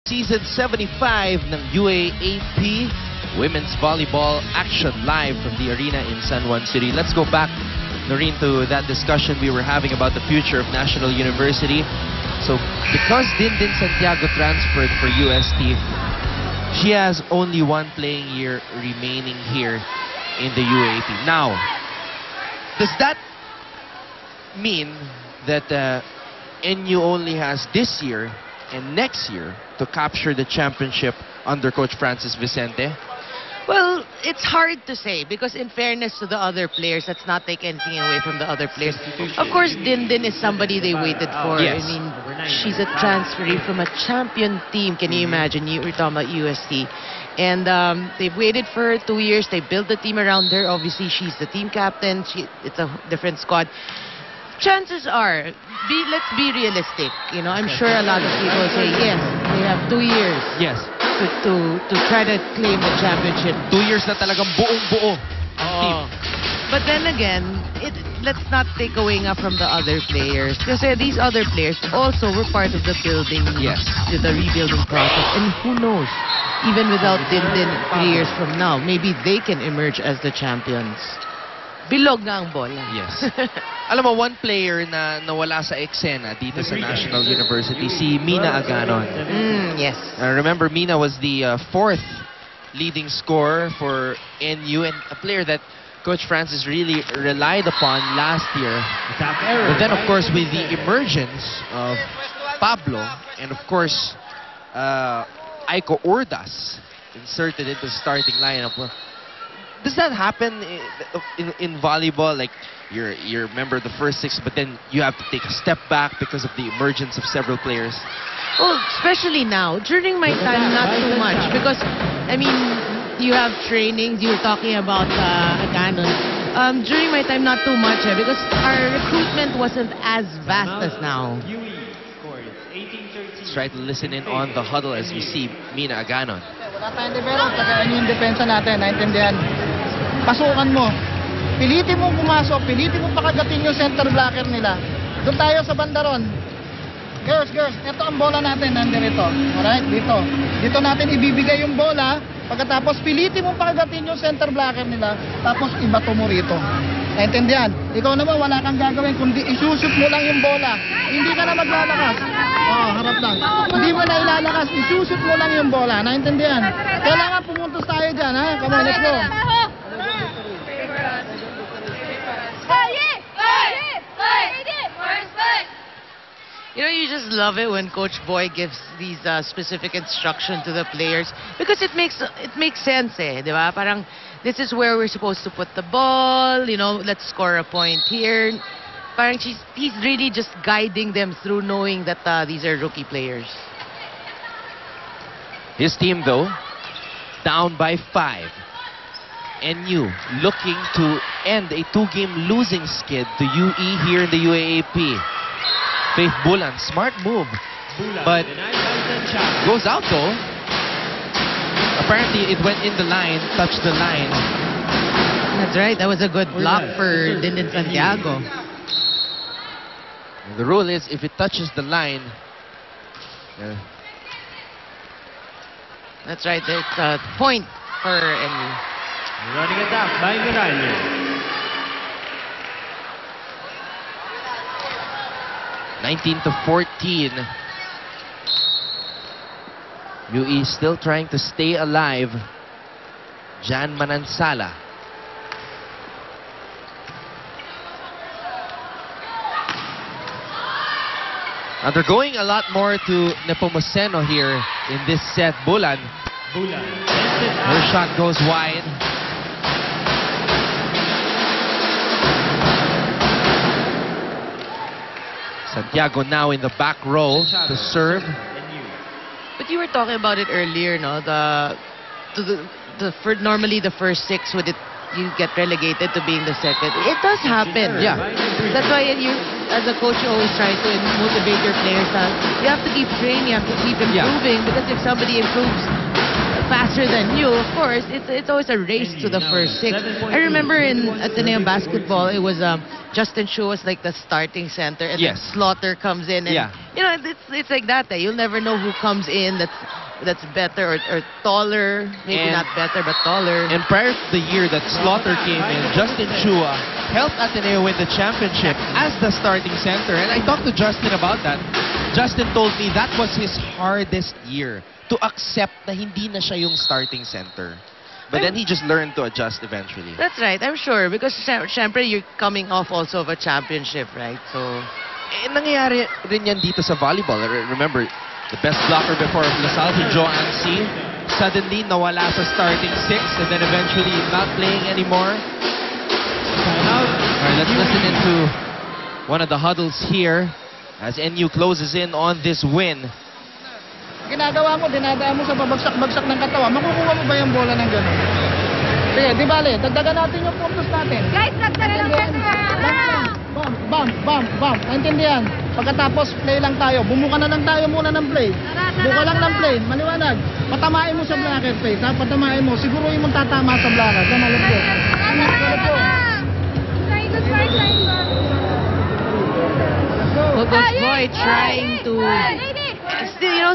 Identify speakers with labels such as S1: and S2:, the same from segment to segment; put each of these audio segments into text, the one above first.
S1: Season 75 ng UAAP Women's Volleyball action live from the arena in San Juan City. Let's go back, Noreen, to that discussion we were having about the future of National University. So, because Dindin Santiago transferred for UST, she has only one playing year remaining here in the UAAP. Now, does that mean that NU only has this year and next year to capture the championship under Coach Francis Vicente?
S2: Well, it's hard to say because in fairness to the other players, let's not take anything away from the other players. Of course, Dindin is somebody they waited for.
S1: Yes.
S2: I mean, she's a transferee from a champion team. Can you imagine? You were talking about UST. And they've waited for 2 years. They built the team around her. Obviously, she's the team captain. It's a different squad. Chances are, let's be realistic. You know, I'm sure a lot of people say, yes, they have 2 years.
S1: Yes.
S2: To try to claim the championship.
S1: 2 years na talagang buong-buo ang team.
S2: But then again, let's not take away nga from the other players. Kasi these other players also were part of the building,
S1: Yes.
S2: the rebuilding process. And who knows, even without Dindin 3 years from now, maybe they can emerge as the champions. Bilog nga ang bola.
S1: Yes. Alam mo, one player na nawala sa eksena dito sa National University, si Mina Aganon.
S2: Yes.
S1: Remember, Mina was the fourth leading scorer for NU and a player that Coach Francis really relied upon last year. But then, of course, with the emergence of Pablo and, of course, Aiko Urdas inserted into the starting lineup. Does that happen in volleyball? Like, you're a member of the first six, but then you have to take a step back because of the emergence of several players?
S2: Well, especially now. During my time, not too much. Because, I mean, you have trainings. You were talking about Aganon. During my time, not too much. Because our recruitment wasn't as vast as now.
S1: Let's try to listen in on the huddle as we see Mina Aganon.
S3: Wala tayong develop. Tagaan yung depensa natin. Naintindihan. Pasukan mo. Pilitin mo pumasok. Pilitin mo pakagatin yung center blocker nila. Doon tayo sa bandaron. Girls, ito ang bola natin. Nandito. Alright? Dito. Dito natin ibibigay yung bola. Pagkatapos pilitin mo pakagatin yung center blocker nila. Tapos ibato mo rito. Naintindihan? Ikaw naman wala kang gagawin kundi isusut mo lang yung bola. Hindi ka na maglalakas. Harap lang. Hindi mo na ilalakas. Isusut mo lang yung bola. Naintindihan? Kailangan pumuntos tayo dyan, ha? Come on, let's go.
S2: You know, you just love it when Coach Boy gives these specific instruction to the players because it makes sense, eh, di ba? Parang this is where we're supposed to put the ball. You know, let's score a point here. Parang he's really just guiding them through, knowing that these are rookie players.
S1: His team, though, down by 5. NU looking to end a 2-game losing skid to UE here in the UAAP. Faith Bulan, smart move, but goes out though. Apparently it went in the line, touched the line.
S2: That's right, that was a good block for Dindin Santiago.
S1: And the rule is if it touches the line,
S2: that's right, it's a point for NU.
S4: Running attack by Miralles.
S1: 19-14. UE still trying to stay alive. Jan Manansala. Now they're going a lot more to Nepomuceno here in this set. Bulan. Her shot goes wide. Santiago now in the back row to serve.
S2: But you were talking about it earlier, no? Normally the first six you get relegated to being the second. It does happen.
S1: Yeah.
S2: That's why you, as a coach, you always try to motivate your players. You have to keep training, you have to keep improving, because if somebody improves faster than you, of course, it's always a race to the first six. I remember in Ateneo basketball, it was Justin Chu was like the starting center, and
S1: Yes.
S2: then Slaughter comes in, and
S1: Yeah.
S2: you know it's like that. You'll never know who comes in that's better or taller, maybe
S1: And-
S2: not better but taller.
S1: And prior to the year that Slaughter came in, Justin Chua helped Ateneo win the championship as the starting center. And I talked to Justin about that. Justin told me that was his hardest year, to accept na hindi na siya yung starting center. But then he just learned to adjust eventually.
S2: That's right, I'm sure, because syempre you're coming off also of a championship, right? So
S1: Eh, nangyayari rin yan dito sa volleyball. Remember, the best blocker before of LaSalle, si Joanne C. Suddenly, nawala sa starting six and then eventually not playing anymore. Alright, let's listen into one of the huddles here as NU closes in on this win.
S3: Ginagawa mo, dinadaan mo sa babagsak-bagsak ng katawan. Makukuha mo ba yung bola ng gano'n? Sige, di bale, dagdagan natin yung puntos natin.
S5: Guys, nagdala ng
S3: Bam, bam, bam, bam. Naintindihan? Pagkatapos, play lang tayo. Bumuka na lang tayo muna ng play. Buka lang ng play. Maliwanag. Patamain mo sa blocker face. Ha? Patamain mo. Siguruhin mong tatama sa blocker. Sa malapit.
S2: Coach Boy trying to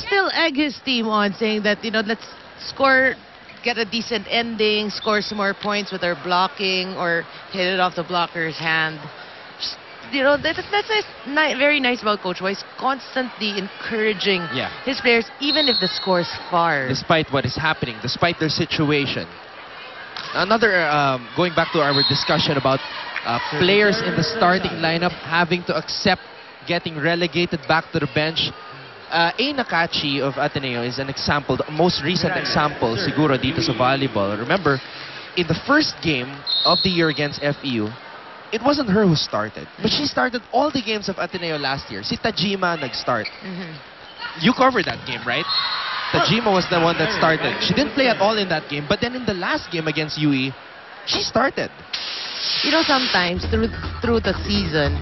S2: still egg his team on, saying that let's score, get a decent ending, score some more points with our blocking or hit it off the blocker's hand. Just, that's very nice about Coach Boy. He's constantly encouraging
S1: Yeah.
S2: his players, even if the score's far.
S1: Despite what is happening, despite their situation. Another, going back to our discussion about players in the starting lineup having to accept getting relegated back to the bench. A. Nakachi of Ateneo is an example, the most recent example siguro dito sa volleyball. Remember, in the first game of the year against FEU, it wasn't her who started, but she started all the games of Ateneo last year. Si Tajima nag-start. You covered that game, right? Tajima was the one that started. She didn't play at all in that game, but then in the last game against UE, she started.
S2: Sometimes through the season,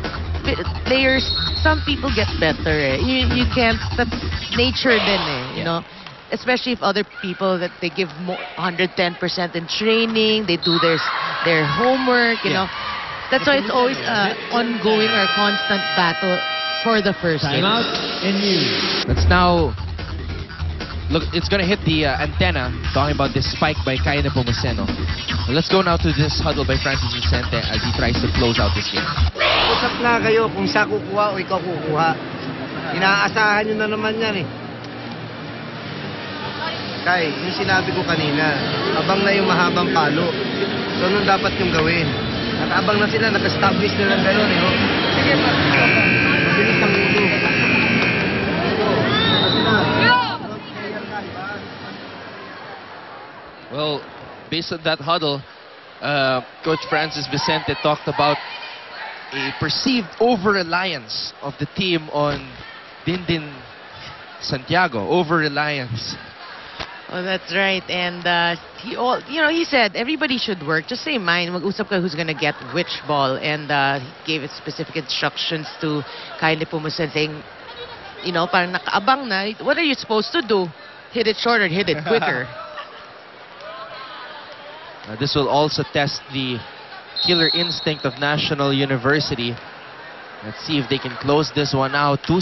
S2: players, some people get better. You can't, that's nature din you know. Especially if other people that they give 110% in training, they do their homework, you know. That's why it's always ongoing or constant battle for the first game.
S4: Timeout, NU.
S1: Let's now look. It's gonna hit the antenna. Talking about this spike by Kai Nepomuceno. Let's go now to this huddle by Francis Vicente as he tries to close out this game.
S6: Usap na kayo kung siya kukuha o ikaw kukuha. Inaasahan nyo na naman yan eh. Kai, yung sinabi ko kanina, abang na yung mahabang palo. So, anong dapat yung gawin? Nakaabang na sila, naka-establish na lang gano'n eh. Oh. Sige, mabilis ang ulo.
S1: Well, based on that huddle, Coach Francis Vicente talked about a perceived over-reliance of the team on Dindin Santiago. Over-reliance.
S2: Oh, that's right. And he said everybody should work. Just say mine. Mag-usap ka who's gonna get which ball. And he gave it specific instructions to Kai Nepomuceno, saying, parang nakaabang na. What are you supposed to do? Hit it shorter, hit it quicker.
S1: This will also test the killer instinct of National University. Let's see if they can close this one out. 2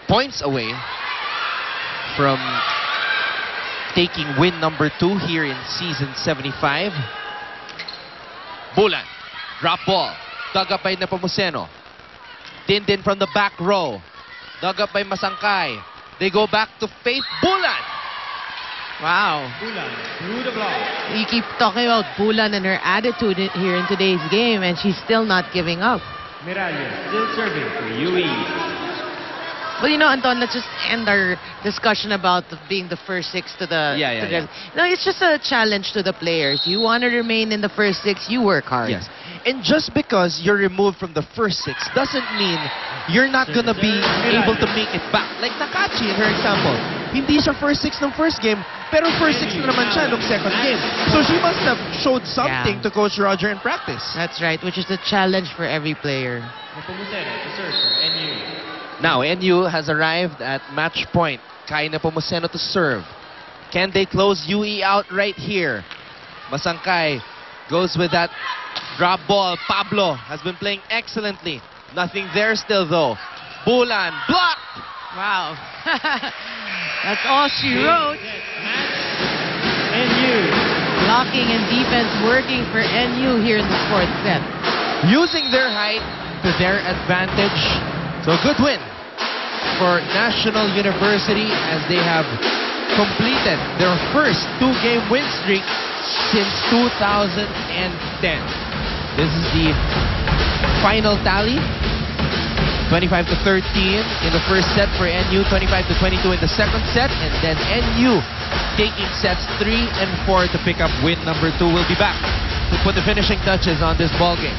S1: points away from taking win number 2 here in season 75. Bulan, drop ball, dug up by Nepomuceno. Dindin from the back row, dug up by Masangkay. They go back to Faith Bulan.
S2: Wow.
S4: Bulan through the block.
S2: You keep talking about Bulan and her attitude here in today's game, and she's still not giving up.
S4: Miralles still serving for UE.
S2: But Anton, let's just end our discussion about being the first six to the... No, it's just a challenge to the players. You want to remain in the first six, you work hard.
S1: Yes. And just because you're removed from the first 6 doesn't mean you're not gonna be able to make it back. Like Nakachi in her example. Hindi siya first 6 ng first game, pero first 6 na naman siya nung second game. So she must have showed something to Coach Roger in practice.
S2: That's right, which is a challenge for every player.
S4: Nepomuceno to serve for NU.
S1: Now, NU has arrived at match point. Kai Nepomuceno to serve. Can they close UE out right here? Masangkay goes with that drop ball. Pablo has been playing excellently. Nothing there still though. Bulan blocked.
S2: Wow. That's all she wrote.
S4: NU.
S2: Blocking and defense working for NU here in the fourth set.
S1: Using their height to their advantage. So a good win for National University as they have completed their first 2-game win streak since 2010. This is the final tally. 25-13 in the first set for NU, 25-22 in the second set, and then NU taking sets 3 and 4 to pick up win number 2. We'll be back to put the finishing touches on this ball game.